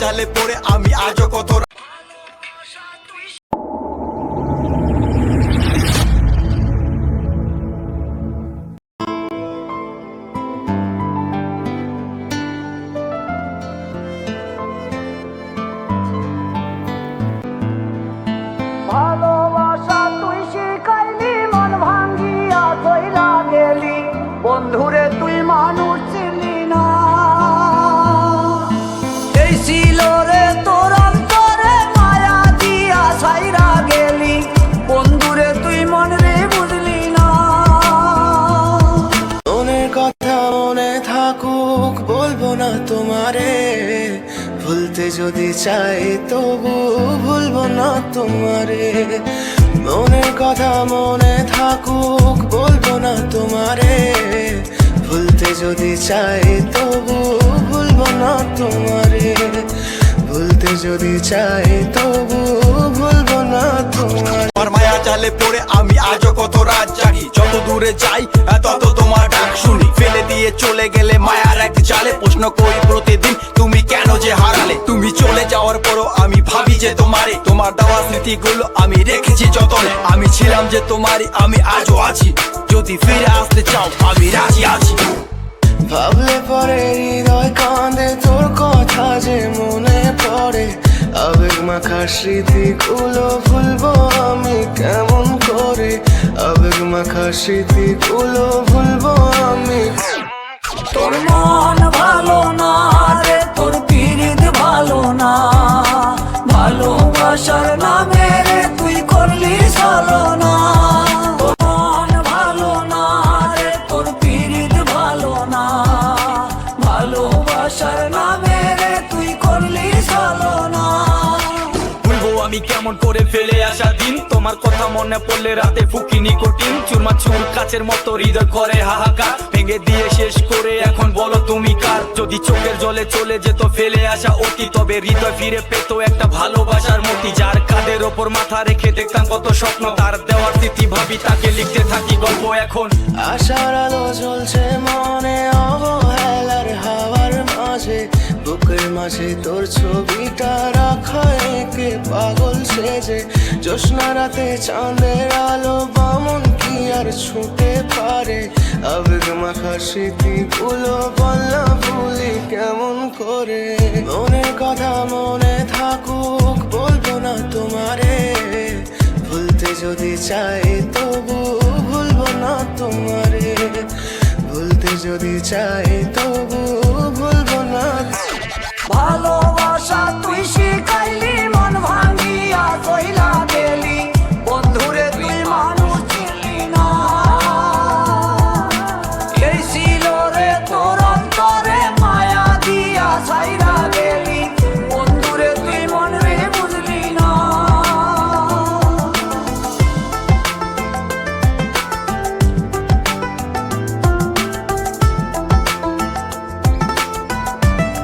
জালে পড়ে আমি আজও কত ভালোবাসা তুই শিখাইলি মন ভাঙ্গিয়া কইরা গেলি বন্ধুরে তুই মানুষ চিনি না এই ছিল রে তোর অন্তরে মায়া দিয়া ছাইরা গেলি বন্ধুরে তুই মন রে বুঝলি না মনের কথা মনে থাকুক বলবো না তোমারে ভুলতে যদি চাই তবু ভুলবো না তোমারে মনের কথা মনে থাকুক বলবো না তোমারে ভুলতে যদি চাই তবু ভুলবো না তোমারে ভুলতে যদি চাই তবু ভুলবো না তোমারে মায়া জালে পড়ে আমি আজও কত রাত জাগি যত দূরে যাই তত তোমার ডাক শুনি ফেলে দিয়ে চলে গেলে মায়ার এক জালে প্রশ্ন করি প্রতিদিন তুমি কেন যে হারালে তুমি চলে যাওয়ার পরও আমি ভাবি যে তোমারে তোমার দেওয়া স্মৃতিগুলো আমি রেখেছি যতনে আমি ছিলাম যে তোমারই আমি আজও আছি যদি ফিরে আসতে চাও আমি রাজি আছি ভাবলে পরে হৃদয় কাঁদে তোর কথা যে মনে পড়ে আবেগ মাখা স্মৃতিগুলো ভুলবো আমি কেমন করে আবেগ মাখা স্মৃতিগুলো ভুলবো আমি তোর মন ভালো না রে তোর পীড়িত ভালো না ভালোবাসার নামে রে তুই করলি ছলনা তোর মন ভালো না রে তোর পীড়িত ভালো না ভালোবাসার নামে রে তুই করলি ছলনা ভুলবো আমি কেমন করে ফেলে আসা দিন তোমার কথা মনে পড়লে রাতে ফুকি নিকোটিন চুরমা চুর কাচের মতো হৃদয় করে হাহাকার ভেঙে দিয়ে শেষ করে এখন বলো তুমি কার যদি চোখের জলে চলে যেত ফেলে আসা অতি তবে হৃদয় ফিরে পেত একটা ভালোবাসার মতি যার কাঁধের ওপর মাথা রেখে দেখতাম কত স্বপ্ন তার দেওয়ার স্মৃতি ভাবি তাকে লিখতে থাকি গল্প এখন আশার আলো জ্বলছে মনে অবহেলার হাওয়ার মাঝে বুকের মাঝে তোর ছবিটা রাখা একে পাগল সেজে জ্যোৎস্না রাতে চাঁদের আলো বামন কি আর ছুটে পারে আবেগ মাখা স্মৃতিগুলো বললা ভুলি কেমন করে মনের কথা মনে থাকুক বলবো না তোমারে ভুলতে যদি চাই তবু ভুলবো না তোমারে ভুলতে যদি চাই তবু ভুলবো না ভালো